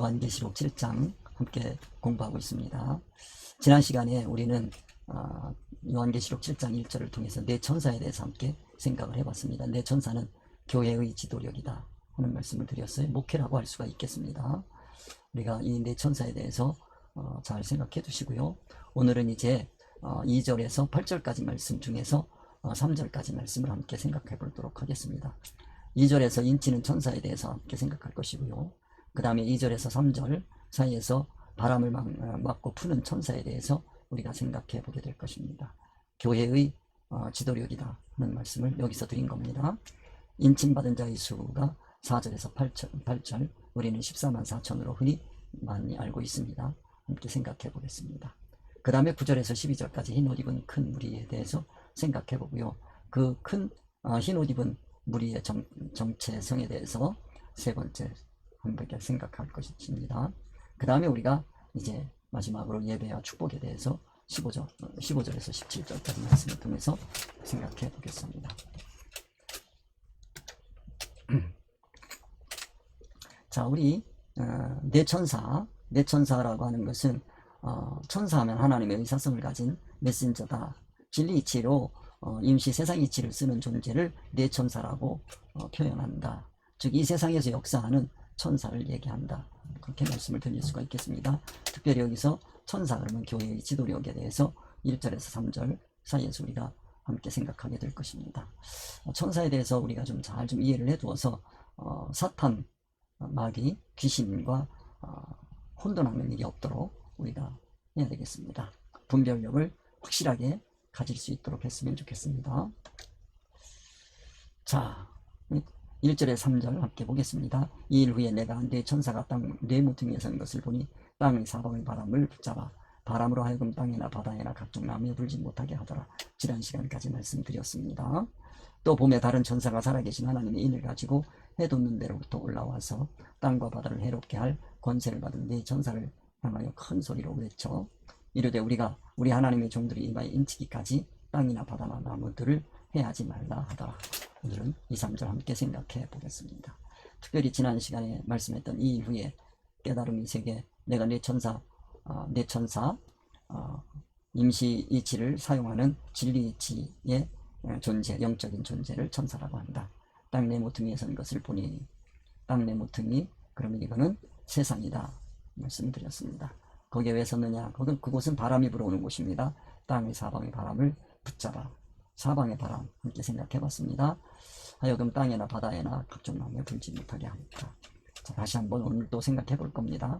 요한계시록 7장 함께 공부하고 있습니다. 지난 시간에 우리는 요한계시록 7장 1절을 통해서 내 천사에 대해서 함께 생각을 해봤습니다. 내 천사는 교회의 지도력이다 하는 말씀을 드렸어요. 목회라고 할 수가 있겠습니다. 우리가 이 내 천사에 대해서 잘 생각해 두시고요. 오늘은 이제 2절에서 8절까지 말씀 중에서 3절까지 말씀을 함께 생각해 보도록 하겠습니다. 2절에서 인치는 천사에 대해서 함께 생각할 것이고요. 그 다음에 2절에서 3절 사이에서 바람을 막고 푸는 천사에 대해서 우리가 생각해 보게 될 것입니다. 교회의 지도력이다 하는 말씀을 여기서 드린 겁니다. 인침받은 자의 수가 4절에서 8절 우리는 14만 4천으로 흔히 많이 알고 있습니다. 함께 생각해 보겠습니다. 그 다음에 9절에서 12절까지 흰옷 입은 큰 무리에 대해서 생각해 보고요. 그 큰 흰옷 입은 무리의 정체성에 대해서 세 번째 함께 생각할 것입니다. 그 다음에 우리가 이제 마지막으로 예배와 축복에 대해서 15절에서 17절까지 말씀을 통해서 생각해 보겠습니다. 자, 우리 내 천사라고 하는 것은 천사하면 하나님의 의사성을 가진 메신저다. 진리 이치로 임시 세상 이치를 쓰는 존재를 내 천사라고 표현한다. 즉 이 세상에서 역사하는 천사를 얘기한다. 그렇게 말씀을 드릴 수가 있겠습니다. 특별히 여기서 천사 그러면 교회의 지도력에 대해서 1절에서 3절 사이에서 우리가 함께 생각하게 될 것입니다. 천사에 대해서 우리가 좀 잘 이해를 해두어서 사탄, 마귀, 귀신과 혼돈하는 일이 없도록 우리가 해야 되겠습니다. 분별력을 확실하게 가질 수 있도록 했으면 좋겠습니다. 자, 1절에 3절 함께 보겠습니다. 이 일 후에 내가 내 천사가 땅 내 모퉁이에 선 것을 보니 땅의 사방의 바람을 붙잡아 바람으로 하여금 땅이나 바다에나 각종 나무에 불지 못하게 하더라. 지난 시간까지 말씀드렸습니다. 또 봄에 다른 천사가 살아계신 하나님의 인을 가지고 해 돋는 데로부터 올라와서 땅과 바다를 해롭게 할 권세를 받은 네 천사를 향하여 큰 소리로 외쳐 이르되 우리가 우리 하나님의 종들이 이마에 인치기까지 땅이나 바다나 나무들을 해하지 말라 하더라. 오늘은 2, 3절 함께 생각해 보겠습니다. 특별히 지난 시간에 말씀했던 이 이후에 깨달음의 세계 내가 내 천사 임시 이치를 사용하는 진리 이치의 존재, 영적인 존재를 천사라고 한다. 땅 내 모퉁이에 선 것을 보니 땅 내 모퉁이 그러면 이거는 세상이다 말씀드렸습니다. 거기에 왜 섰느냐? 그곳은 바람이 불어오는 곳입니다. 땅의 사방의 바람을 붙잡아 사방의 바람 함께 생각해 봤습니다. 하여금 땅에나 바다에나 각종 나무에 불지 못하게 합니다. 자, 다시 한번 오늘 또 생각해 볼 겁니다.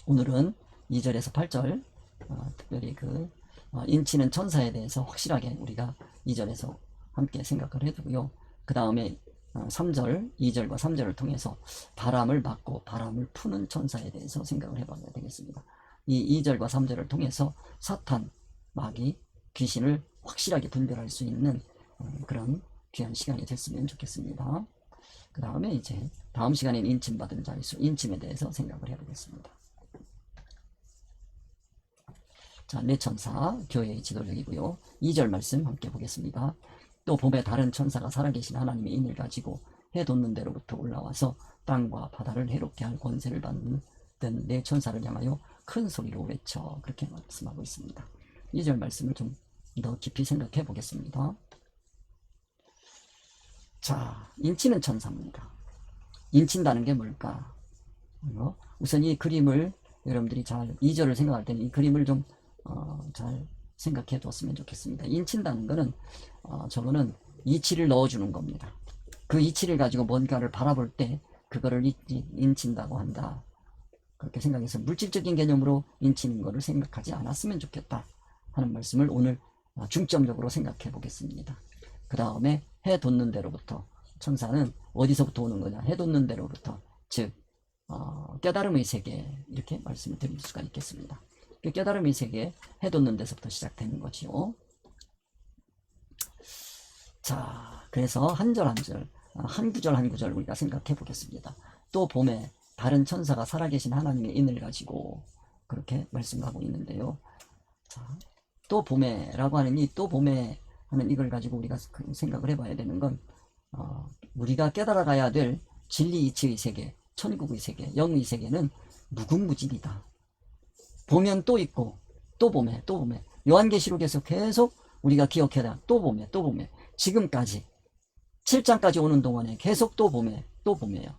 오늘은 2절에서 8절 특별히 인치는 천사에 대해서 확실하게 우리가 2절에서 함께 생각을 해두고요. 그 다음에 3절, 2절과 3절을 통해서 바람을 막고 바람을 푸는 천사에 대해서 생각을 해봐야 되겠습니다. 이 2절과 3절을 통해서 사탄, 마귀, 귀신을 확실하게 분별할 수 있는 그런 귀한 시간이 됐으면 좋겠습니다. 그 다음에 이제 다음 시간에는 인침받은 자의 수, 인침에 대해서 생각을 해보겠습니다. 자, 내 천사, 교회의 지도력이고요. 2절 말씀 함께 보겠습니다. 또 봄에 다른 천사가 살아계신 하나님의 인을 가지고 해 돋는 데로부터 올라와서 땅과 바다를 해롭게 할 권세를 받는 내 천사를 향하여 큰 소리로 외쳐 그렇게 말씀하고 있습니다. 2절 말씀을 좀 더 깊이 생각해 보겠습니다. 자, 인치는 천사입니다. 인친다는 게 뭘까? 우선 이 그림을 여러분들이 잘 2절을 생각할 때는 이 그림을 좀 잘 생각해 두었으면 좋겠습니다. 인친다는 거는 저거는 이치를 넣어주는 겁니다. 그 이치를 가지고 뭔가를 바라볼 때 그거를 인친다고 한다. 그렇게 생각해서 물질적인 개념으로 인치는 것을 생각하지 않았으면 좋겠다 하는 말씀을 오늘 중점적으로 생각해 보겠습니다. 그 다음에 해 돋는 데로부터 천사는 어디서부터 오는 거냐? 해 돋는 데로부터 즉 깨달음의 세계 이렇게 말씀을 드릴 수가 있겠습니다. 그 깨달음의 세계 해 돋는 데서부터 시작되는 거지요. 자, 그래서 한 절 한 절, 한 구절 한 구절 우리가 생각해 보겠습니다. 또 봄에 다른 천사가 살아계신 하나님의 인을 가지고 그렇게 말씀하고 있는데요. 자, 또 봄에라고 하는 또 봄에 하는 이걸 가지고 우리가 생각을 해봐야 되는 건 우리가 깨달아가야 될 진리 이치의 세계, 천국의 세계, 영의 세계는 무궁무진이다. 보면 또 있고 또 보매 또 보매. 요한계시록에서 계속 우리가 기억해야 돼. 또 보매 또 보매. 지금까지 7장까지 오는 동안에 계속 또 보매 또 보매요.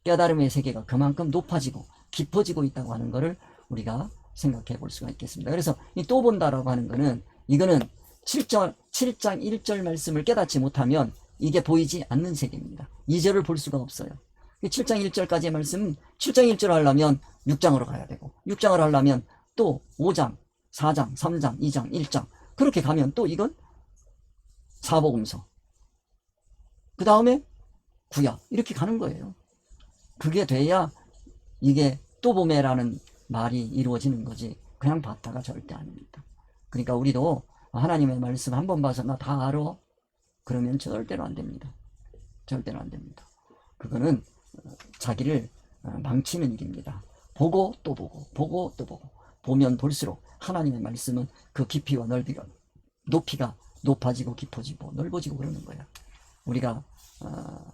깨달음의 세계가 그만큼 높아지고 깊어지고 있다고 하는 것을 우리가 생각해 볼 수가 있겠습니다. 그래서 이 또 본다라고 하는 거는, 이거는 7장 1절 말씀을 깨닫지 못하면 이게 보이지 않는 세계입니다. 2절을 볼 수가 없어요. 7장 1절까지의 말씀, 7장 1절을 하려면 6장으로 가야 되고, 6장을 하려면 또 5장, 4장, 3장, 2장, 1장, 그렇게 가면 또 이건 사복음서, 그 다음에 구약, 이렇게 가는 거예요. 그게 돼야 이게 또 보매라는 말이 이루어지는 거지, 그냥 봤다가 절대 아닙니다. 그러니까 우리도 하나님의 말씀 한 번 봐서 나 다 알아, 그러면 절대로 안 됩니다. 절대로 안 됩니다. 그거는 자기를 망치는 일입니다. 보고 또 보고, 보고 또 보고, 보면 볼수록 하나님의 말씀은 그 깊이와 넓이가, 높이가 높아지고 깊어지고 넓어지고 그러는 거야. 우리가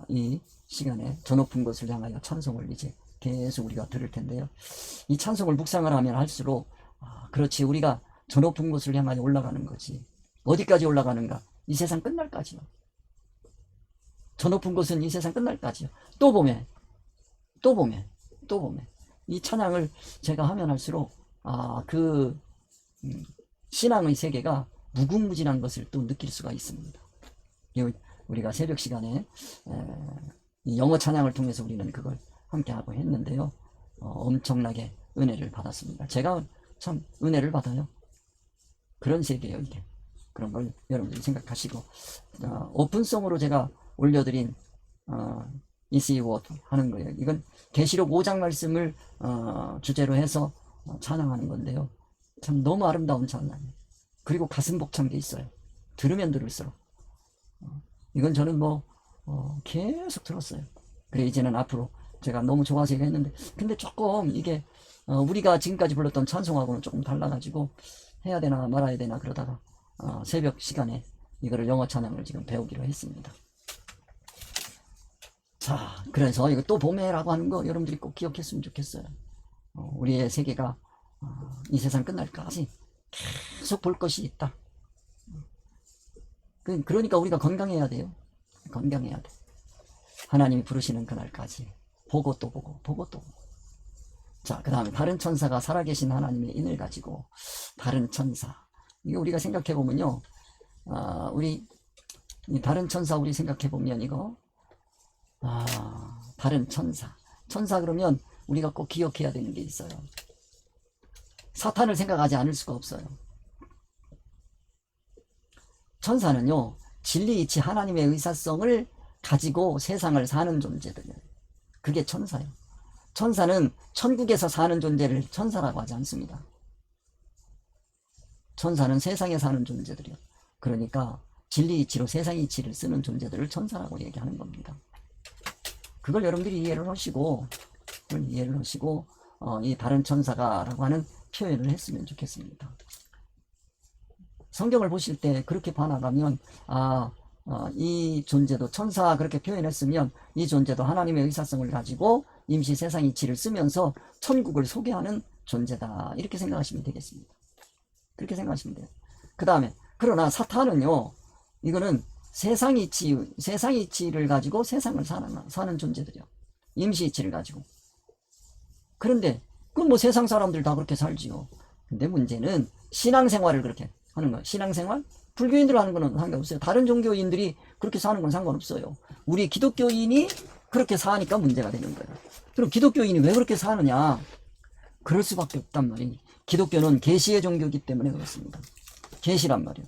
이 시간에 저 높은 곳을 향하여 찬송을 이제 계속 우리가 들을 텐데요. 이 찬송을 묵상을 하면 할수록, 그렇지, 우리가 저 높은 곳을 향하여 올라가는 거지. 어디까지 올라가는가? 이 세상 끝날까지요. 저 높은 곳은 이 세상 끝날까지요. 또 보매, 또 보매, 또 보매. 이 찬양을 제가 하면 할수록 그 신앙의 세계가 무궁무진한 것을 또 느낄 수가 있습니다. 우리가 새벽 시간에 이 영어 찬양을 통해서 우리는 그걸 함께 하고 했는데요. 엄청나게 은혜를 받았습니다. 제가 참 은혜를 받아요. 그런 세계예요, 이게. 그런 걸 여러분들이 생각하시고, 오픈송으로 제가 올려드린 Easy Word 하는 거예요. 이건 계시록 5장 말씀을 주제로 해서 찬양하는 건데요. 참 너무 아름다운 찬양이에요. 그리고 가슴 벅찬 게 있어요. 들으면 들을수록. 이건 저는 계속 들었어요. 그래, 이제는 앞으로 제가 너무 좋아서 했는데, 근데 조금 이게 우리가 지금까지 불렀던 찬송하고는 조금 달라가지고 해야 되나 말아야 되나 그러다가 새벽 시간에 이거를 영어 찬양을 지금 배우기로 했습니다. 자, 그래서 이거 또 보매라고 하는 거 여러분들이 꼭 기억했으면 좋겠어요. 우리의 세계가 이 세상 끝날까지 계속 볼 것이 있다. 그러니까 우리가 건강해야 돼요. 건강해야 돼. 하나님이 부르시는 그날까지 보고 또 보고, 보고 또 보고. 자, 그 다음에 다른 천사가 살아계신 하나님의 인을 가지고, 다른 천사, 이거 우리가 생각해보면요, 우리 다른 천사 우리 생각해보면 이거 다른 천사 그러면 우리가 꼭 기억해야 되는 게 있어요. 사탄을 생각하지 않을 수가 없어요. 천사는요, 진리 이치 하나님의 의사성을 가지고 세상을 사는 존재들이에요. 그게 천사예요. 천사는 천국에서 사는 존재를 천사라고 하지 않습니다. 천사는 세상에 사는 존재들이요. 그러니까 진리 이치로 세상 이치를 쓰는 존재들을 천사라고 얘기하는 겁니다. 그걸 여러분들이 이해를 하시고, 이 다른 천사가라고 하는 표현을 했으면 좋겠습니다. 성경을 보실 때 그렇게 봐나가면, 이 존재도 천사 그렇게 표현했으면 이 존재도 하나님의 의사성을 가지고 임시 세상 이치를 쓰면서 천국을 소개하는 존재다, 이렇게 생각하시면 되겠습니다. 그렇게 생각하시면 돼요. 그 다음에, 그러나 사탄은요, 이거는 세상 이치를 가지고 세상을 사는 존재들이요. 임시 이치를 가지고. 그런데 그건 뭐 세상 사람들 다 그렇게 살지요. 근데 문제는 신앙생활을 그렇게 하는 거예요. 신앙생활? 불교인들 하는 거는 상관없어요. 다른 종교인들이 그렇게 사는 건 상관없어요. 우리 기독교인이 그렇게 사니까 문제가 되는 거예요. 그럼 기독교인이 왜 그렇게 사느냐? 그럴 수밖에 없단 말이에요. 기독교는 계시의 종교이기 때문에 그렇습니다. 계시란 말이에요.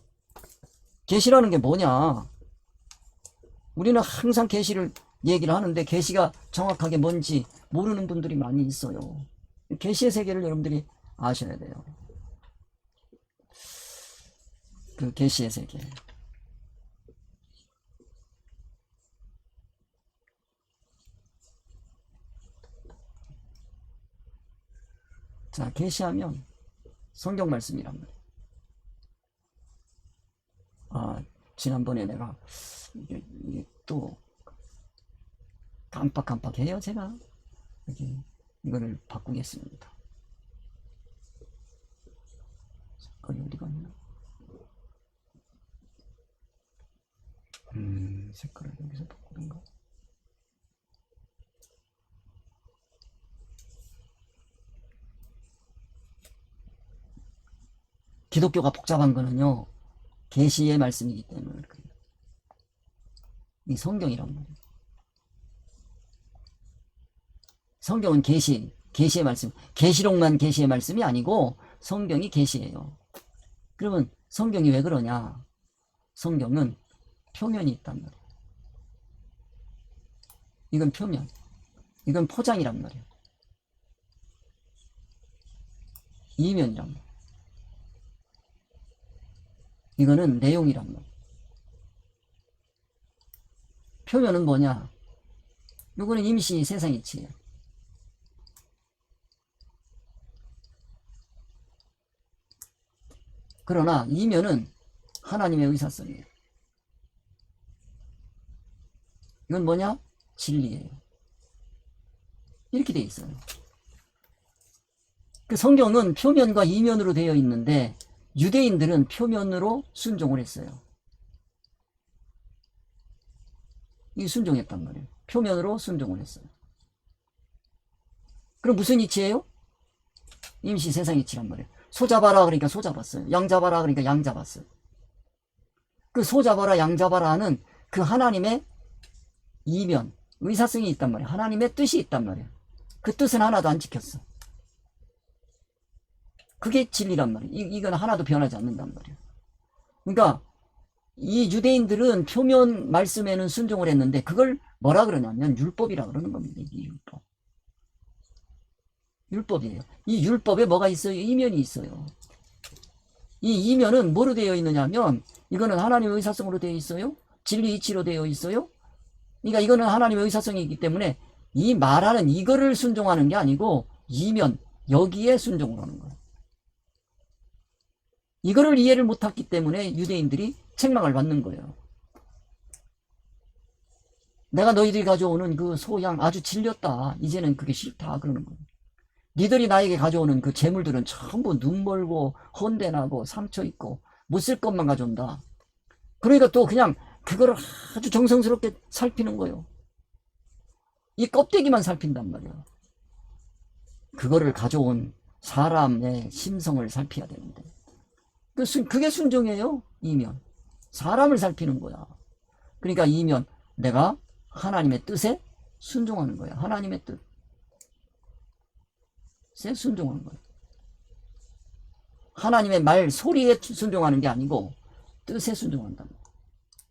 계시라는 게 뭐냐? 우리는 항상 계시를 얘기를 하는데 계시가 정확하게 뭔지 모르는 분들이 많이 있어요. 계시의 세계를 여러분들이 아셔야 돼요. 그 계시의 세계. 자, 계시하면 성경 말씀이란 말이에요. 지난번에 내가 이게 또 깜빡깜빡해요. 제가 여기 이거를 바꾸겠습니다. 색깔이 어디 갔나? 색깔을 여기서 바꾸던가. 기독교가 복잡한 거는요, 계시의 말씀이기 때문에 그래요. 이 성경이란 말이에요. 성경은 계시의 말씀, 계시록만 계시의 말씀이 아니고 성경이 계시예요. 그러면 성경이 왜 그러냐? 성경은 표면이 있단 말이에요. 이건 표면, 이건 포장이란 말이에요. 이면이란 말이에요. 이거는 내용이란 말이에요. 표면은 뭐냐? 이거는 임시 세상이치예요. 그러나 이면은 하나님의 의사성이에요. 이건 뭐냐? 진리예요. 이렇게 돼 있어요. 그 성경은 표면과 이면으로 되어 있는데 유대인들은 표면으로 순종을 했어요. 이 순종했단 말이에요. 표면으로 순종을 했어요. 그럼 무슨 이치예요? 임시 세상 이치란 말이에요. 소 잡아라 그러니까 소 잡았어요. 양 잡아라 그러니까 양 잡았어요. 그 소 잡아라 양 잡아라 하는 그 하나님의 이면, 의사성이 있단 말이에요. 하나님의 뜻이 있단 말이에요. 그 뜻은 하나도 안 지켰어. 그게 진리란 말이에요. 이건 하나도 변하지 않는단 말이에요. 그러니까 이 유대인들은 표면 말씀에는 순종을 했는데 그걸 뭐라 그러냐면 율법이라 그러는 겁니다. 이게 율법. 율법이에요. 이 율법에 뭐가 있어요? 이면이 있어요. 이 이면은 뭐로 되어 있느냐면 이거는 하나님의 의사성으로 되어 있어요. 진리 이치로 되어 있어요. 그러니까 이거는 하나님의 의사성이기 때문에 이 말하는 이거를 순종하는 게 아니고 이면 여기에 순종을 하는 거예요. 이거를 이해를 못했기 때문에 유대인들이 책망을 받는 거예요. 내가 너희들이 가져오는 그 소양 아주 질렸다. 이제는 그게 싫다. 그러는 거예요. 니들이 나에게 가져오는 그 재물들은 전부 눈멀고 헌데나고 상처 있고 못 쓸 것만 가져온다. 그러니까 또 그냥 그거를 아주 정성스럽게 살피는 거예요. 이 껍데기만 살핀단 말이에요. 그거를 가져온 사람의 심성을 살펴야 되는데 그게 순종이에요. 이면 사람을 살피는 거야. 그러니까 이면 내가 하나님의 뜻에 순종하는 거야. 하나님의 뜻에 순종하는 거야. 하나님의 말 소리에 순종하는 게 아니고 뜻에 순종한다.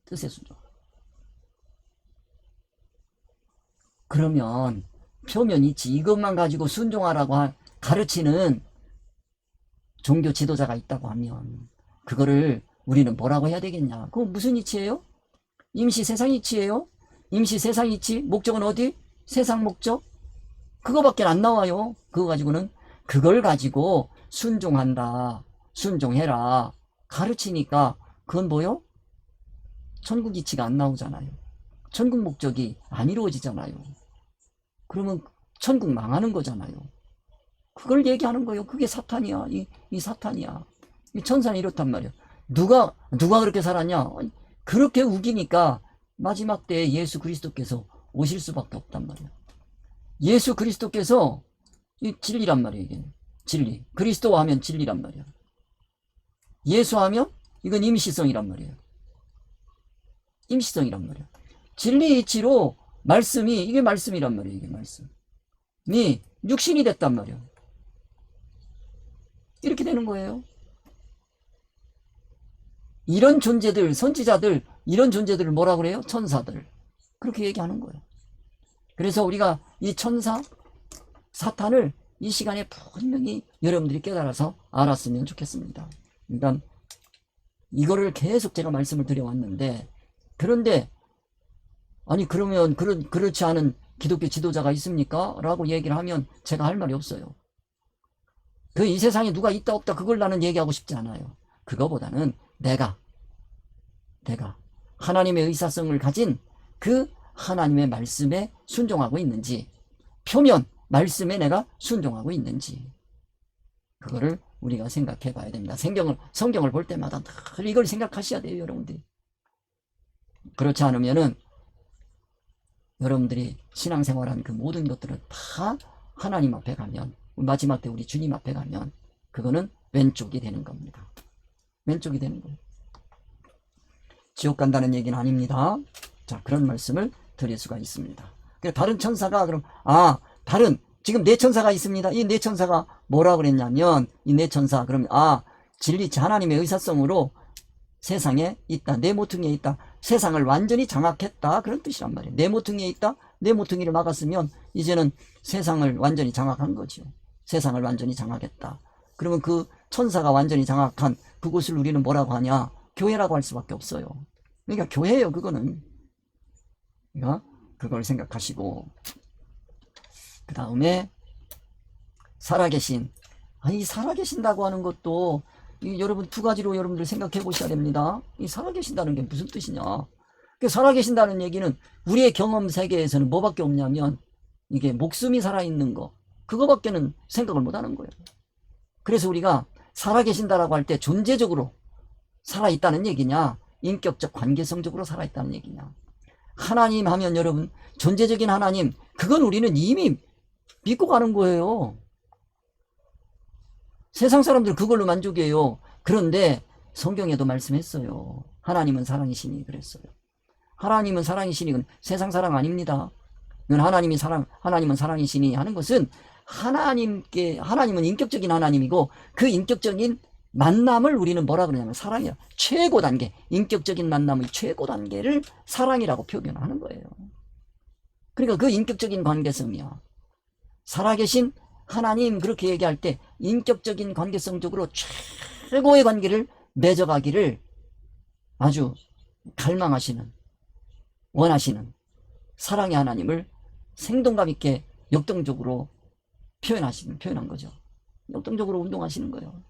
뜻에 순종. 그러면 표면 이치 이것만 가지고 순종하라고 가르치는 종교 지도자가 있다고 하면 그거를 우리는 뭐라고 해야 되겠냐? 그건 무슨 이치예요? 임시 세상 이치예요? 임시 세상 이치? 목적은 어디? 세상 목적? 그거밖에 안 나와요. 그거 가지고는 그걸 가지고 순종한다. 순종해라. 가르치니까 그건 뭐요? 천국 이치가 안 나오잖아요. 천국 목적이 안 이루어지잖아요. 그러면 천국 망하는 거잖아요. 그걸 얘기하는 거예요. 그게 사탄이야. 이 사탄이야. 이 천사는 이렇단 말이야. 누가 그렇게 살았냐? 그렇게 우기니까 마지막 때에 예수 그리스도께서 오실 수밖에 없단 말이야. 예수 그리스도께서 이 진리란 말이에요. 이게 진리. 그리스도 하면 진리란 말이야. 예수 하면 이건 임시성이란 말이에요. 임시성이란 말이야. 진리 이치로 말씀이 이게 말씀이란 말이에요. 이게 말씀이 육신이 됐단 말이야. 이렇게 되는 거예요. 이런 존재들, 선지자들, 이런 존재들을 뭐라 그래요? 천사들. 그렇게 얘기하는 거예요. 그래서 우리가 이 천사, 사탄을 이 시간에 분명히 여러분들이 깨달아서 알았으면 좋겠습니다. 그러니까 이거를 계속 제가 말씀을 드려왔는데, 그런데 아니 그러면 그렇지 않은 기독교 지도자가 있습니까? 라고 얘기를 하면 제가 할 말이 없어요. 이 세상에 누가 있다 없다 그걸 나는 얘기하고 싶지 않아요. 그거보다는 내가 하나님의 의사성을 가진 그 하나님의 말씀에 순종하고 있는지, 표면 말씀에 내가 순종하고 있는지, 그거를 우리가 생각해 봐야 됩니다. 성경을 볼 때마다 늘 이걸 생각하셔야 돼요, 여러분들이. 그렇지 않으면은 여러분들이 신앙생활한 그 모든 것들을 다 하나님 앞에 가면, 마지막 때 우리 주님 앞에 가면 그거는 왼쪽이 되는 겁니다. 왼쪽이 되는 거예요. 지옥 간다는 얘기는 아닙니다. 자, 그런 말씀을 드릴 수가 있습니다. 다른 천사가 그럼 지금 네 천사가 있습니다. 이 네 천사가 뭐라 그랬냐면, 이 네 천사 그러면 진리치 하나님의 의사성으로 세상에 있다. 네 모퉁이에 있다. 세상을 완전히 장악했다. 그런 뜻이란 말이에요. 네 모퉁이에 있다. 네 모퉁이를 막았으면 이제는 세상을 완전히 장악한 거죠. 세상을 완전히 장악했다. 그러면 그 천사가 완전히 장악한 그곳을 우리는 뭐라고 하냐? 교회라고 할 수밖에 없어요. 그러니까 교회예요, 그거는. 그러니까 그걸 생각하시고, 그 다음에 살아계신, 이 살아계신다고 하는 것도 여러분 두 가지로 여러분들 생각해 보셔야 됩니다. 이 살아계신다는 게 무슨 뜻이냐? 살아계신다는 얘기는 우리의 경험 세계에서는 뭐밖에 없냐면 이게 목숨이 살아있는 거, 그거밖에는 생각을 못 하는 거예요. 그래서 우리가 살아계신다라고 할 때 존재적으로 살아있다는 얘기냐, 인격적 관계성적으로 살아있다는 얘기냐. 하나님 하면 여러분, 존재적인 하나님, 그건 우리는 이미 믿고 가는 거예요. 세상 사람들 그걸로 만족해요. 그런데 성경에도 말씀했어요. 하나님은 사랑이시니 그랬어요. 하나님은 사랑이시니, 세상 사랑 아닙니다. 하나님은 사랑이시니 하는 것은 하나님은 인격적인 하나님이고, 그 인격적인 만남을 우리는 뭐라 그러냐면 사랑이야. 최고 단계, 인격적인 만남의 최고 단계를 사랑이라고 표현하는 거예요. 그러니까 그 인격적인 관계성이야. 살아계신 하나님, 그렇게 얘기할 때 인격적인 관계성적으로 최고의 관계를 맺어가기를 아주 갈망하시는, 원하시는 사랑의 하나님을 생동감 있게 역동적으로 표현한 거죠. 역동적으로 운동하시는 거예요.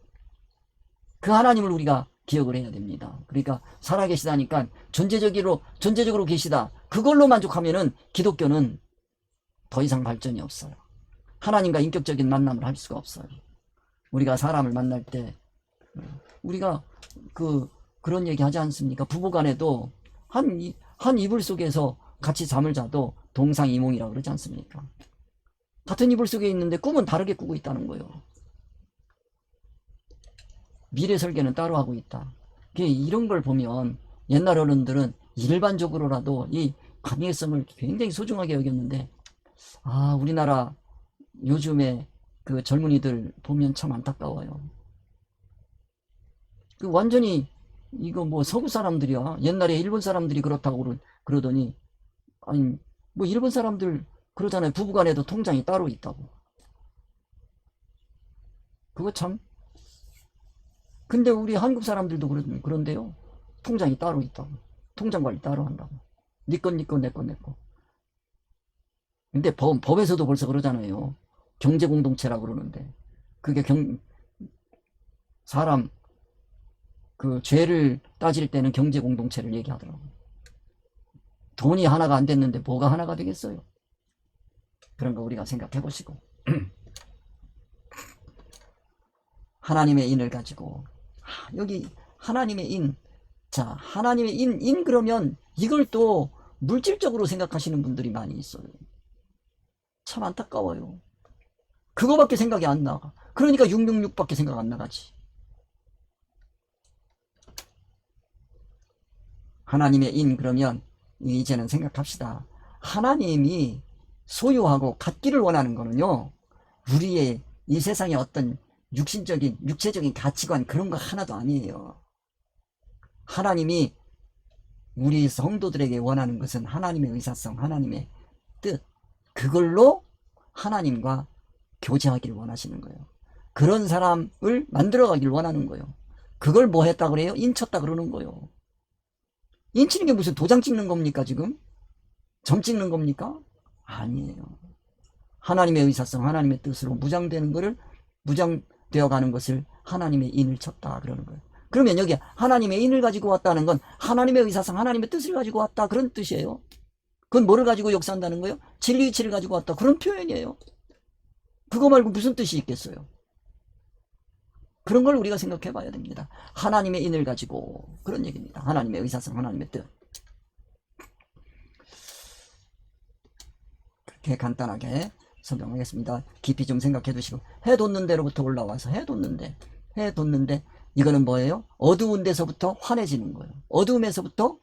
그 하나님을 우리가 기억을 해야 됩니다. 그러니까 살아계시다니까 존재적으로 계시다. 그걸로 만족하면은 기독교는 더 이상 발전이 없어요. 하나님과 인격적인 만남을 할 수가 없어요. 우리가 사람을 만날 때 우리가 그런 얘기 하지 않습니까? 부부간에도 한 이불 속에서 같이 잠을 자도 동상이몽이라고 그러지 않습니까? 같은 이불 속에 있는데 꿈은 다르게 꾸고 있다는 거예요. 미래 설계는 따로 하고 있다. 이런 걸 보면 옛날 어른들은 일반적으로라도 이 관계성을 굉장히 소중하게 여겼는데, 우리나라 요즘에 그 젊은이들 보면 참 안타까워요. 완전히 이거 뭐 서구 사람들이야. 옛날에 일본 사람들이 그렇다고 그러더니, 아니 뭐 일본 사람들 그러잖아요. 부부간에도 통장이 따로 있다고. 그거 참. 근데 우리 한국 사람들도 그런데요. 통장이 따로 있다고. 통장 관리 따로 한다고. 네 건, 내 건, 내 거. 근데 법에서도 벌써 그러잖아요. 경제공동체라고 그러는데, 그게 사람 그 죄를 따질 때는 경제공동체를 얘기하더라고요. 돈이 하나가 안 됐는데 뭐가 하나가 되겠어요? 그런 거 우리가 생각해 보시고 하나님의 인을 가지고, 여기 하나님의 인, 자, 하나님의 인 그러면 이걸 또 물질적으로 생각하시는 분들이 많이 있어요. 참 안타까워요. 그거밖에 생각이 안 나가. 그러니까 666밖에 생각 안 나가지. 하나님의 인 그러면 이제는 생각합시다. 하나님이 소유하고 갖기를 원하는 거는요, 우리의 이 세상의 어떤 육체적인 가치관 그런 거 하나도 아니에요. 하나님이 우리 성도들에게 원하는 것은 하나님의 의사성, 하나님의 뜻, 그걸로 하나님과 교제하기를 원하시는 거예요. 그런 사람을 만들어가기를 원하는 거예요. 그걸 뭐 했다 그래요? 인쳤다 그러는 거예요. 인치는 게 무슨 도장 찍는 겁니까 지금? 점 찍는 겁니까? 아니에요. 하나님의 의사성, 하나님의 뜻으로 무장되어 가는 것을 하나님의 인을 쳤다 그러는 거예요. 그러면 여기 하나님의 인을 가지고 왔다는 건 하나님의 의사성, 하나님의 뜻을 가지고 왔다 그런 뜻이에요. 그건 뭐를 가지고 역사한다는 거예요? 진리 이치를 가지고 왔다. 그런 표현이에요. 그거 말고 무슨 뜻이 있겠어요? 그런 걸 우리가 생각해 봐야 됩니다. 하나님의 인을 가지고 그런 얘기입니다. 하나님의 의사성, 하나님의 뜻. 그렇게 간단하게 설명하겠습니다. 깊이 좀 생각해 두시고, 해 돋는 데로부터 올라와서 해 돋는데 이거는 뭐예요? 어두운 데서부터 환해지는 거예요. 어두움에서부터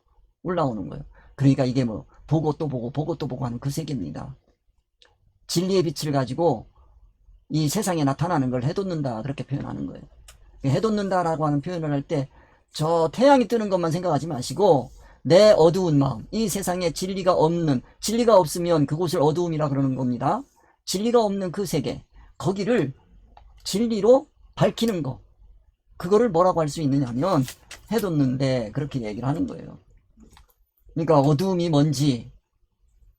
올라오는 거예요. 그러니까 이게 뭐 보고 또 보고 보고 또 보고 하는 그 세계입니다. 진리의 빛을 가지고 이 세상에 나타나는 걸 해돋는다, 그렇게 표현하는 거예요. 해돋는다라고 하는 표현을 할 때 저 태양이 뜨는 것만 생각하지 마시고 내 어두운 마음, 이 세상에 진리가 없으면 그곳을 어두움이라 그러는 겁니다. 진리가 없는 그 세계, 거기를 진리로 밝히는 거, 그거를 뭐라고 할 수 있느냐면 해돋는데, 그렇게 얘기를 하는 거예요. 그러니까 어두움이 뭔지,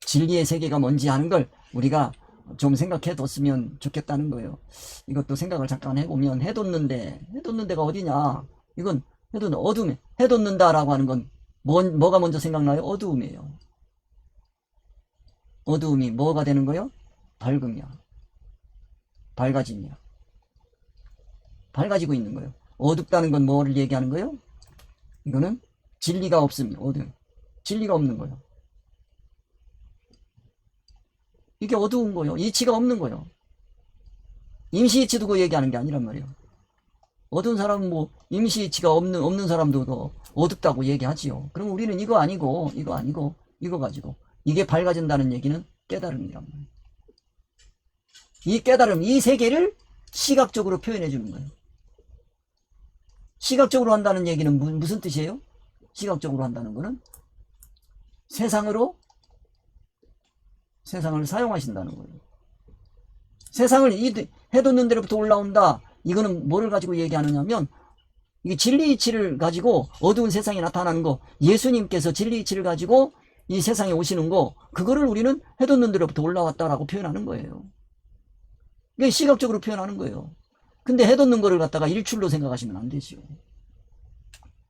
진리의 세계가 뭔지 하는 걸 우리가 좀 생각해 뒀으면 좋겠다는 거예요. 이것도 생각을 잠깐 해보면, 해돋는데가 어디냐? 이건 어둠에, 해돋는다라고 하는 건 뭐가 먼저 생각나요? 어두움이에요. 어두움이 뭐가 되는 거예요? 밝음이야. 밝아짐이야. 밝아지고 있는 거예요. 어둡다는 건 뭐를 얘기하는 거예요? 이거는 진리가 없으면 어두움. 진리가 없는 거예요. 이게 어두운 거예요. 이치가 없는 거예요. 임시이치 두고 얘기하는 게 아니란 말이에요. 어두운 사람은 뭐 임시이치가 없는 사람도 더 어둡다고 얘기하지요. 그럼 우리는 이거 아니고 이거 가지고 이게 밝아진다는 얘기는 깨달음이란 말이에요. 이 깨달음, 이 세계를 시각적으로 표현해 주는 거예요. 시각적으로 한다는 얘기는 무슨 뜻이에요? 시각적으로 한다는 거는 세상을 사용하신다는 거예요. 세상을 해돋는 데로부터 올라온다. 이거는 뭐를 가지고 얘기하느냐면, 이게 진리 이치를 가지고 어두운 세상에 나타나는 거, 예수님께서 진리 이치를 가지고 이 세상에 오시는 거, 그거를 우리는 해돋는 데로부터 올라왔다라고 표현하는 거예요. 이게 시각적으로 표현하는 거예요. 근데 해돋는 거를 갖다가 일출로 생각하시면 안 되죠.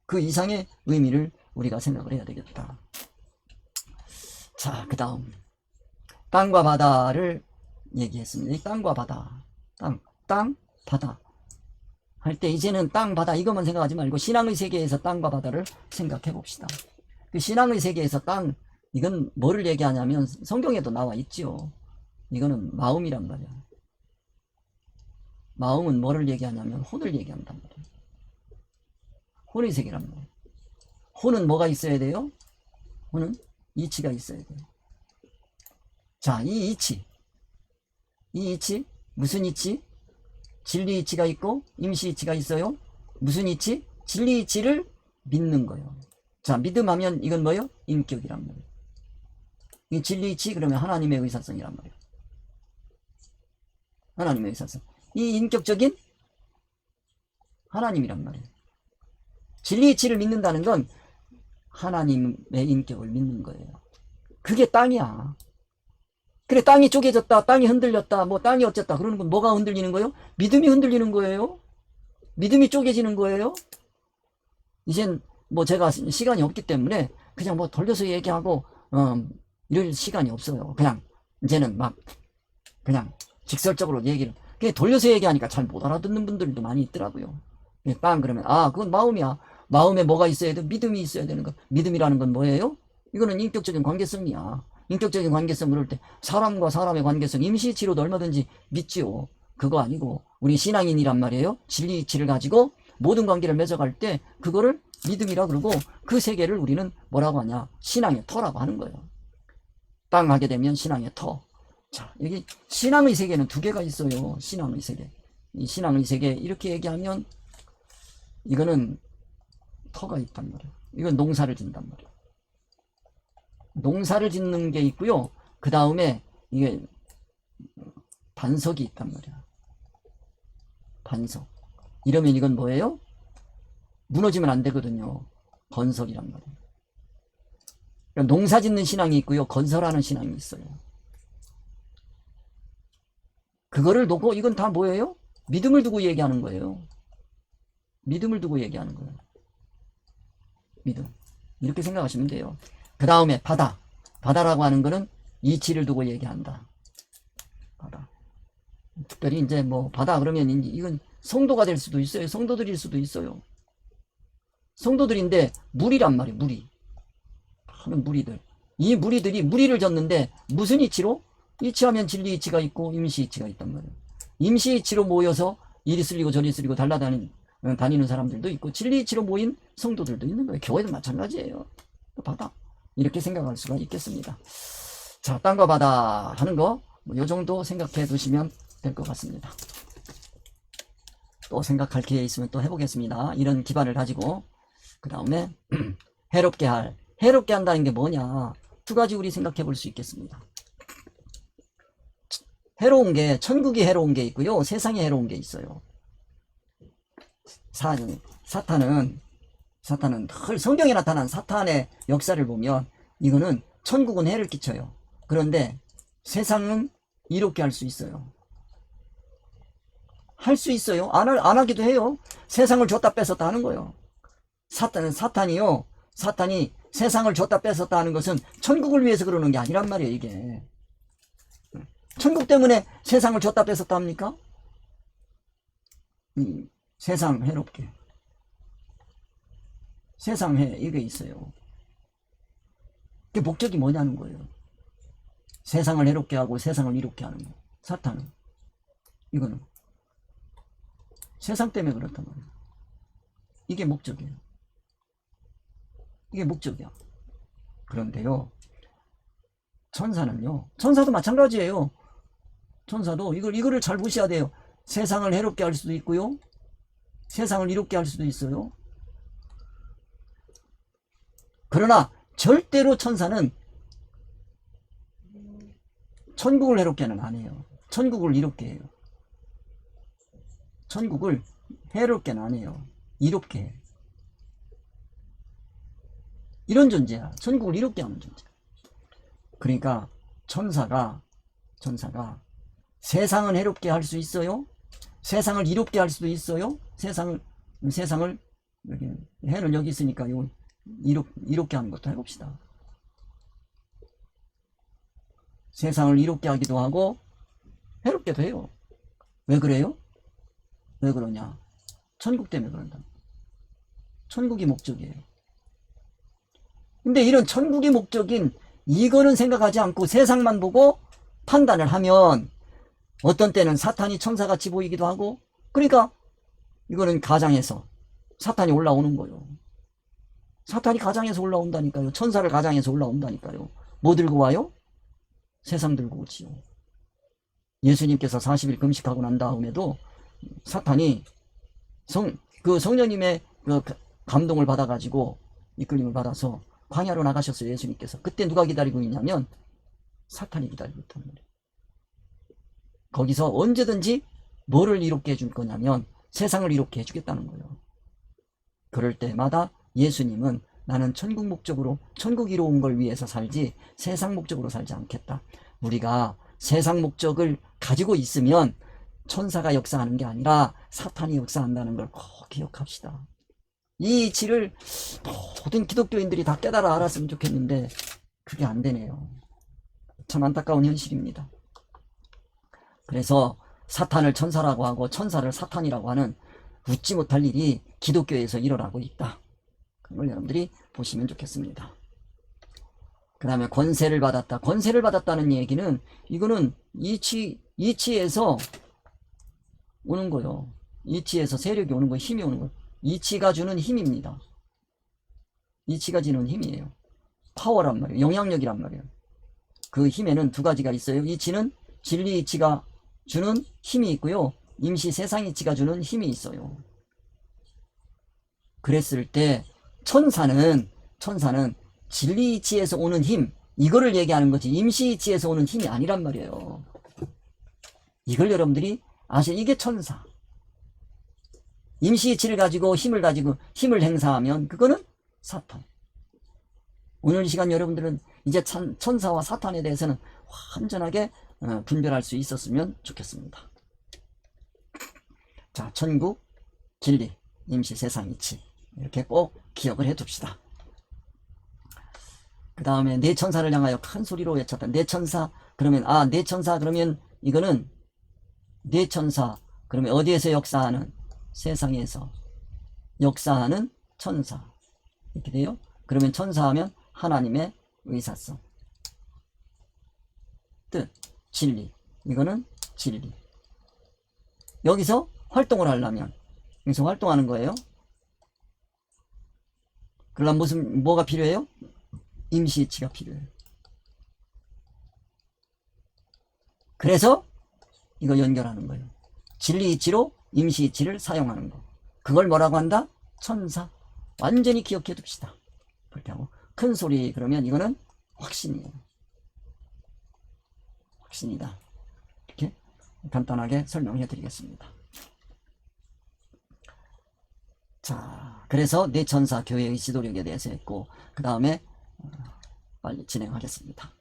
그 이상의 의미를 우리가 생각을 해야 되겠다. 자, 그 다음 땅과 바다를 얘기했습니다. 이 땅과 바다, 땅, 바다 할 때 이제는 땅, 바다 이것만 생각하지 말고 신앙의 세계에서 땅과 바다를 생각해 봅시다. 그 신앙의 세계에서 땅, 이건 뭐를 얘기하냐면 성경에도 나와 있죠. 이거는 마음이란 말이야. 마음은 뭐를 얘기하냐면 혼을 얘기한단 말이에요. 혼의 세계란 말이에요. 혼은 뭐가 있어야 돼요? 혼은 이치가 있어야 돼요. 자, 이 이치 무슨 이치? 진리 이치가 있고 임시 이치가 있어요. 무슨 이치? 진리 이치를 믿는 거예요. 자, 믿음하면 이건 뭐예요? 인격이란 말이에요. 이 진리 이치, 그러면 하나님의 의사성이란 말이에요. 하나님의 의사성, 이 인격적인 하나님이란 말이에요. 진리 이치를 믿는다는 건 하나님의 인격을 믿는 거예요. 그게 땅이야. 그래, 땅이 쪼개졌다, 땅이 흔들렸다, 뭐 땅이 어쨌다 그러는 건 뭐가 흔들리는 거예요? 믿음이 흔들리는 거예요. 믿음이 쪼개지는 거예요. 이젠 뭐 제가 시간이 없기 때문에 그냥 뭐 돌려서 얘기하고 이럴 시간이 없어요. 그냥 이제는 막 그냥 직설적으로 얘기를, 그냥 돌려서 얘기하니까 잘 못 알아듣는 분들도 많이 있더라고요. 땅 그러면 그건 마음이야. 마음에 뭐가 있어야 돼? 믿음이 있어야 되는 거. 믿음이라는 건 뭐예요? 이거는 인격적인 관계성이야. 인격적인 관계성 그럴 때 사람과 사람의 관계성, 임시이치로도 얼마든지 믿지요. 그거 아니고 우리 신앙인이란 말이에요. 진리 이치를 가지고 모든 관계를 맺어갈 때 그거를 믿음이라 그러고, 그 세계를 우리는 뭐라고 하냐? 신앙의 터라고 하는 거예요. 땅 하게 되면 신앙의 터. 자, 여기 신앙의 세계는 두 개가 있어요. 신앙의 세계. 이 신앙의 세계 이렇게 얘기하면 이거는 터가 있단 말이에요. 이건 농사를 짓는단 말이에요. 농사를 짓는 게 있고요. 그 다음에 이게 반석이 있단 말이야. 반석. 이러면 이건 뭐예요? 무너지면 안 되거든요. 건설이란 말이에요. 그러니까 농사 짓는 신앙이 있고요. 건설하는 신앙이 있어요. 그거를 놓고 이건 다 뭐예요? 믿음을 두고 얘기하는 거예요. 믿음을 두고 얘기하는 거예요. 믿음. 이렇게 생각하시면 돼요. 그 다음에 바다. 바다라고 하는 거는 이치를 두고 얘기한다. 바다. 특별히 이제 뭐 바다 그러면 이건 성도가 될 수도 있어요. 성도들일 수도 있어요. 성도들인데 물이란 말이에요. 물이. 하는 무리들. 이 무리들이 무리를 졌는데 무슨 이치로? 이치하면 진리 이치가 있고 임시 이치가 있단 말이에요. 임시 이치로 모여서 이리 쓸리고 저리 쓸리고 다니는 사람들도 있고 진리 이치로 모인 성도들도 있는 거예요. 교회도 마찬가지예요. 바다. 이렇게 생각할 수가 있겠습니다. 자, 땅과 바다 하는 거, 요 정도 생각해 두시면 될 것 같습니다. 또 생각할 기회 있으면 또 해보겠습니다. 이런 기반을 가지고. 그 다음에, 해롭게 한다는 게 뭐냐. 두 가지 우리 생각해 볼 수 있겠습니다. 해로운 게, 천국이 해로운 게 있고요. 세상이 해로운 게 있어요. 사탄은 늘 성경에 나타난 사탄의 역사를 보면 이거는 천국은 해를 끼쳐요. 그런데 세상은 이롭게 할 수 있어요. 할 수 있어요. 안 하기도 해요. 세상을 줬다 뺏었다 하는 거예요. 사탄이 세상을 줬다 뺏었다 하는 것은 천국을 위해서 그러는 게 아니란 말이에요, 이게. 천국 때문에 세상을 줬다 뺏었다 합니까? 세상 해롭게. 세상 이게 있어요. 그 목적이 뭐냐는 거예요. 세상을 해롭게 하고 세상을 이롭게 하는 거. 사탄은. 이거는. 세상 때문에 그렇단 말이에요. 이게 목적이에요. 이게 목적이야. 그런데요, 천사는요, 천사도 마찬가지예요. 천사도 이거를 잘 보셔야 돼요. 세상을 해롭게 할 수도 있고요, 세상을 이롭게 할 수도 있어요. 그러나 절대로 천사는 천국을 해롭게는 안 해요. 천국을 이롭게 해요. 천국을 해롭게는 안 해요. 이롭게 해요. 이런 존재야. 천국을 이롭게 하는 존재. 그러니까 천사가 세상은 해롭게 할 수 있어요. 세상을 이롭게 할 수도 있어요. 세상을 해는 여기 있으니까 이롭게 하는 것도 해봅시다. 세상을 이롭게 하기도 하고 해롭게도 해요. 왜 그래요? 왜 그러냐? 천국 때문에 그런다. 천국이 목적이에요. 근데 이런 천국이 목적인 이거는 생각하지 않고 세상만 보고 판단을 하면 어떤 때는 사탄이 천사같이 보이기도 하고, 그러니까 이거는 가장에서 사탄이 올라오는 거예요. 사탄이 가장에서 올라온다니까요. 천사를 가장에서 올라온다니까요. 뭐 들고 와요? 세상 들고 오지요. 예수님께서 40일 금식하고 난 다음에도 사탄이 성령님의 감동을 받아가지고 이끌림을 받아서 광야로 나가셨어요. 예수님께서. 그때 누가 기다리고 있냐면 사탄이 기다리고 있다는 거예요. 거기서 언제든지 뭐를 이롭게 해줄 거냐면 세상을 이롭게 해주겠다는 거예요. 그럴 때마다 예수님은 나는 천국 목적으로, 천국 이로운 걸 위해서 살지 세상 목적으로 살지 않겠다. 우리가 세상 목적을 가지고 있으면 천사가 역사하는 게 아니라 사탄이 역사한다는 걸 꼭 기억합시다. 이 이치를 모든 기독교인들이 다 깨달아 알았으면 좋겠는데 그게 안 되네요. 참 안타까운 현실입니다. 그래서 사탄을 천사라고 하고 천사를 사탄이라고 하는 웃지 못할 일이 기독교에서 일어나고 있다. 그걸 여러분들이 보시면 좋겠습니다. 그 다음에 권세를 받았다. 권세를 받았다는 얘기는 이거는 이치에서 오는 거요. 이치에서 세력이 오는 거, 힘이 오는 거. 이치가 주는 힘입니다. 이치가 주는 힘이에요. 파워란 말이에요. 영향력이란 말이에요. 그 힘에는 두 가지가 있어요. 이치는 진리 이치가 주는 힘이 있고요. 임시 세상 이치가 주는 힘이 있어요. 그랬을 때 천사는 진리 이치에서 오는 힘, 이거를 얘기하는 거지 임시 이치에서 오는 힘이 아니란 말이에요. 이걸 여러분들이 아셔. 이게 천사. 임시 이치를 가지고 힘을 행사하면 그거는 사탄. 오늘 이 시간 여러분들은 이제 천사와 사탄에 대해서는 완전하게 분별할 수 있었으면 좋겠습니다. 자, 천국, 진리, 임시 세상 이치, 이렇게 꼭 기억을 해 둡시다. 그 다음에 내 천사를 향하여 큰 소리로 외쳤다. 내 천사 그러면 내 천사 그러면 이거는 내 천사 그러면 어디에서 역사하는? 세상에서 역사하는 천사 이렇게 돼요. 그러면 천사하면 하나님의 의사성 뜻 진리 이거는 진리. 여기서 활동을 하려면 여기서 활동하는 거예요. 그러려면 뭐가 필요해요? 임시이치가 필요해요. 그래서 이거 연결하는 거예요. 진리이치로 임시이치를 사용하는 거. 그걸 뭐라고 한다? 천사. 완전히 기억해 둡시다. 그렇게 하고 큰 소리 그러면 이거는 확신이에요. 확신이다. 이렇게 간단하게 설명해 드리겠습니다. 자, 그래서 내 천사 교회의 지도력에 대해서 했고 그 다음에 빨리 진행하겠습니다.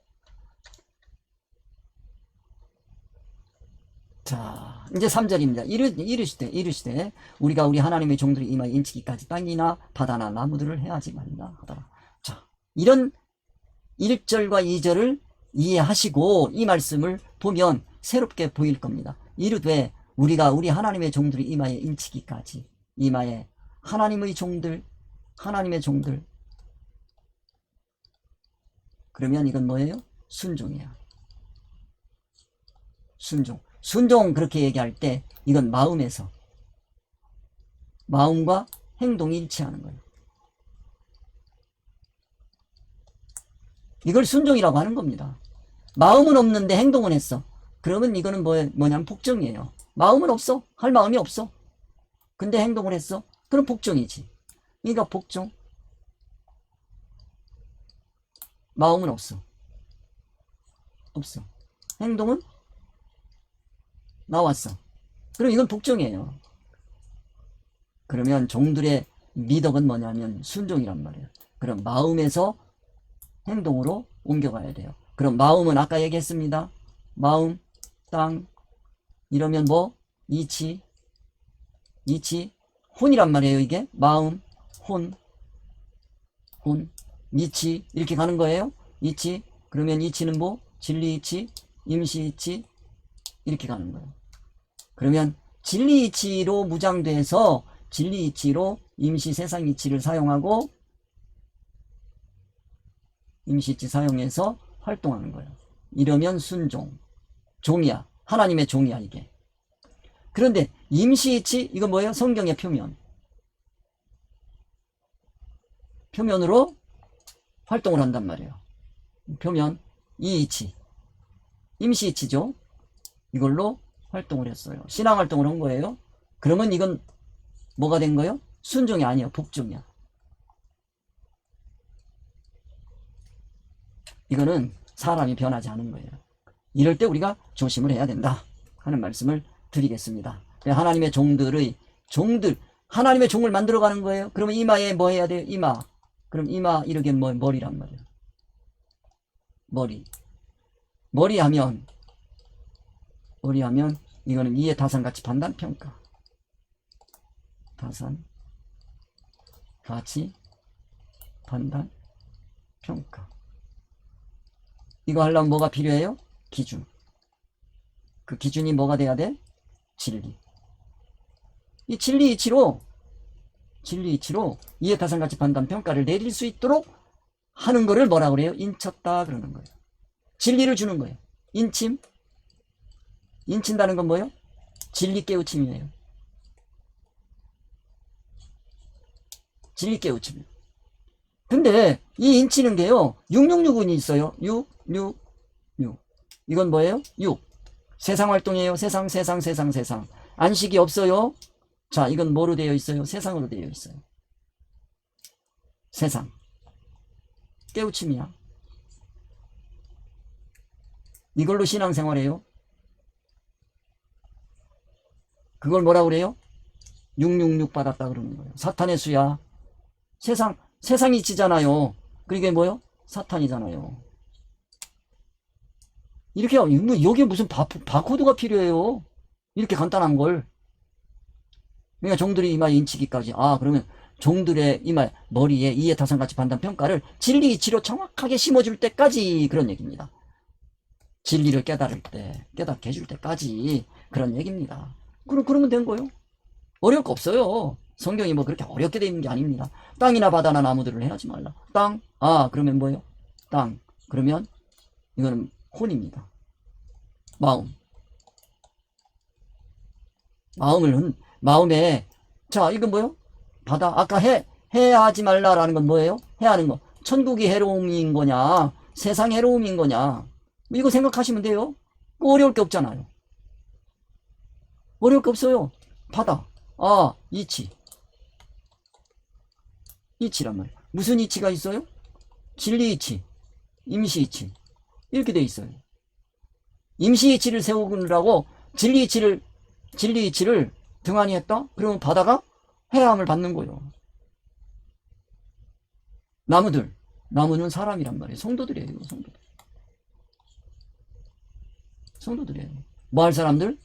자, 이제 3절입니다. 이르시되 우리가 우리 하나님의 종들이 임하여 인치기까지 땅이나 바다나 나무들을 해하지 말라 하더라. 자, 이런 1절과 2절을 이해하시고 이 말씀을 보면 새롭게 보일 겁니다. 이르되 우리가 우리 하나님의 종들이 임하여 인치기까지 임하여 하나님의 종들 그러면 이건 뭐예요? 순종이야. 순종 그렇게 얘기할 때 이건 마음과 행동이 일치하는 거예요. 이걸 순종이라고 하는 겁니다. 마음은 없는데 행동은 했어. 그러면 이거는 뭐냐면 복종이에요. 마음은 없어. 할 마음이 없어. 근데 행동을 했어. 그럼 복종이지. 그러니까 복종. 마음은 없어. 행동은 나왔어. 그럼 이건 복종이에요. 그러면 종들의 미덕은 뭐냐면 순종이란 말이에요. 그럼 마음에서 행동으로 옮겨가야 돼요. 그럼 마음은 아까 얘기했습니다. 마음, 땅, 이러면 이치, 혼이란 말이에요. 이게 마음, 혼, 이치 이렇게 가는 거예요. 이치, 그러면 이치는 진리이치, 임시이치 이렇게 가는 거예요. 그러면 진리이치로 무장돼서 진리이치로 임시 세상이치를 사용하고 임시이치 사용해서 활동하는 거예요. 이러면 순종. 종이야. 하나님의 종이야 이게. 그런데 임시이치 이건 뭐예요? 성경의 표면으로 활동을 한단 말이에요. 표면 이이치 임시이치죠. 이걸로 활동을 했어요. 신앙활동을 한 거예요. 그러면 이건 뭐가 된 거예요? 순종이 아니에요. 복종이야. 이거는 사람이 변하지 않은 거예요. 이럴 때 우리가 조심을 해야 된다 하는 말씀을 드리겠습니다. 하나님의 종들 하나님의 종을 만들어가는 거예요. 그러면 이마에 뭐 해야 돼요? 이마. 그럼 이마 이렇게 머리란 말이에요. 머리 하면 이거는 이해 타산가치 판단 평가. 타산 가치 판단 평가. 이거 하려면 뭐가 필요해요? 기준. 그 기준이 뭐가 돼야 돼? 진리. 이 진리이치로 이해 타산가치 판단 평가를 내릴 수 있도록 하는 거를 뭐라 그래요? 인쳤다 그러는 거예요. 진리를 주는 거예요. 인친다는 건 뭐예요? 진리 깨우침이에요. 진리 깨우침. 근데 이 인치는 게요. 666이 있어요. 6. 이건 뭐예요? 6. 세상 활동이에요. 세상. 안식이 없어요. 자, 이건 뭐로 되어 있어요? 세상으로 되어 있어요. 세상. 깨우침이야. 이걸로 신앙생활해요. 그걸 뭐라 그래요? 666 받았다 그러는 거예요. 사탄의 수야. 세상이 지잖아요. 그게 뭐요? 사탄이잖아요. 이렇게 여기에 무슨 바코드가 필요해요? 이렇게 간단한 걸. 그러니까 종들이 이마 인치기까지. 그러면 종들의 이말 머리에 이해타산가치 판단평가를 진리 이치로 정확하게 심어줄 때까지 그런 얘기입니다. 진리를 깨달을 때, 깨닫게 해줄 때까지 그런 얘기입니다. 그러면 된 거예요. 어려울 거 없어요. 성경이 뭐 그렇게 어렵게 돼 있는 게 아닙니다. 땅이나 바다나 나무들을 해하지 말라. 땅, 그러면 뭐예요? 땅. 그러면 이거는 혼입니다. 마음. 마음에, 자, 이건 뭐예요? 바다. 아까 해하지 말라라는 건 뭐예요? 해하는 거. 천국이 해로움인 거냐? 세상 해로움인 거냐? 이거 생각하시면 돼요. 어려울 게 없잖아요. 어려울 게 없어요. 바다. 이치. 이치란 말이에요. 무슨 이치가 있어요? 진리 이치, 임시 이치. 이렇게 돼 있어요. 임시 이치를 세우느라고 진리 이치를 등한히 했다? 그러면 바다가 해함을 받는 거예요. 나무는 사람이란 말이에요. 성도들이에요. 성도들이에요. 뭐 할 사람들?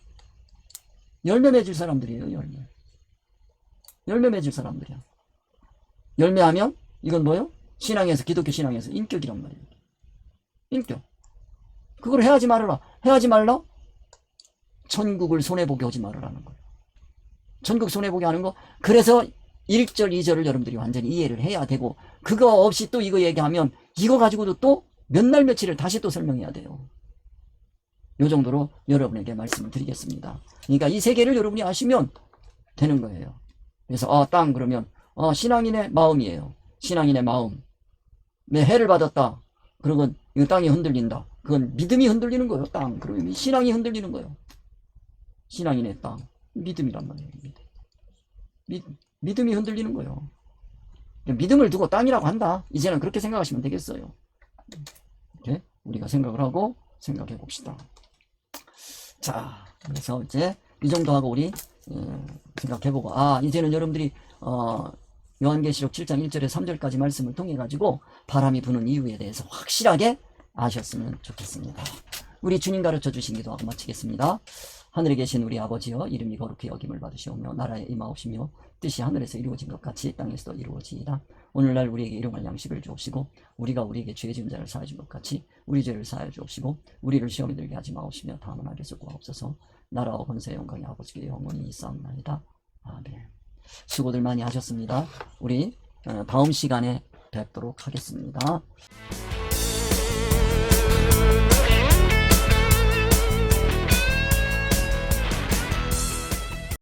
열매 맺을 사람들이에요. 열매 맺을 사람들이야. 열매하면 이건 뭐예요? 신앙에서, 기독교 신앙에서 인격이란 말이에요. 인격. 그걸 해하지 말아라. 해하지 말라? 천국을 손해보게 하지 말아라는 거예요. 천국 손해보게 하는 거. 그래서 1절, 2절을 여러분들이 완전히 이해를 해야 되고, 그거 없이 또 이거 얘기하면 이거 가지고도 또 몇 날 며칠을 다시 또 설명해야 돼요. 요 정도로 여러분에게 말씀을 드리겠습니다. 그러니까 이 세 개를 여러분이 아시면 되는 거예요. 그래서 땅 그러면 신앙인의 마음이에요. 신앙인의 마음. 내 해를 받았다. 그러면 이 땅이 흔들린다. 그건 믿음이 흔들리는 거예요. 땅. 그러면 신앙이 흔들리는 거예요. 신앙인의 땅. 믿음이란 말이에요. 믿음이 흔들리는 거예요. 믿음을 두고 땅이라고 한다. 이제는 그렇게 생각하시면 되겠어요. 이렇게 우리가 생각을 하고 생각해 봅시다. 자, 그래서 이제 이 정도 하고 우리 생각해 보고, 이제는 여러분들이 요한계시록 7장 1절에 3절까지 말씀을 통해 가지고 바람이 부는 이유에 대해서 확실하게 아셨으면 좋겠습니다. 우리 주님 가르쳐 주신 기도하고 마치겠습니다. 하늘에 계신 우리 아버지여, 이름이 거룩히 여김을 받으시오며 나라에 임하옵시며 뜻이 하늘에서 이루어진 것 같이 땅에서도 이루어지이다. 오늘날 우리에게 일용할 양식을 주옵시고 우리가 우리에게 죄 지은 자를 사하여 준 것 같이 우리 죄를 사하여 주옵시고 우리를 시험에 들게 하지 마옵시며 다만 악에서 구하옵소서. 나라와 권세와 영광이 아버지께 영원히 있사옵나이다. 아멘. 수고들 많이 하셨습니다. 우리 다음 시간에 뵙도록 하겠습니다.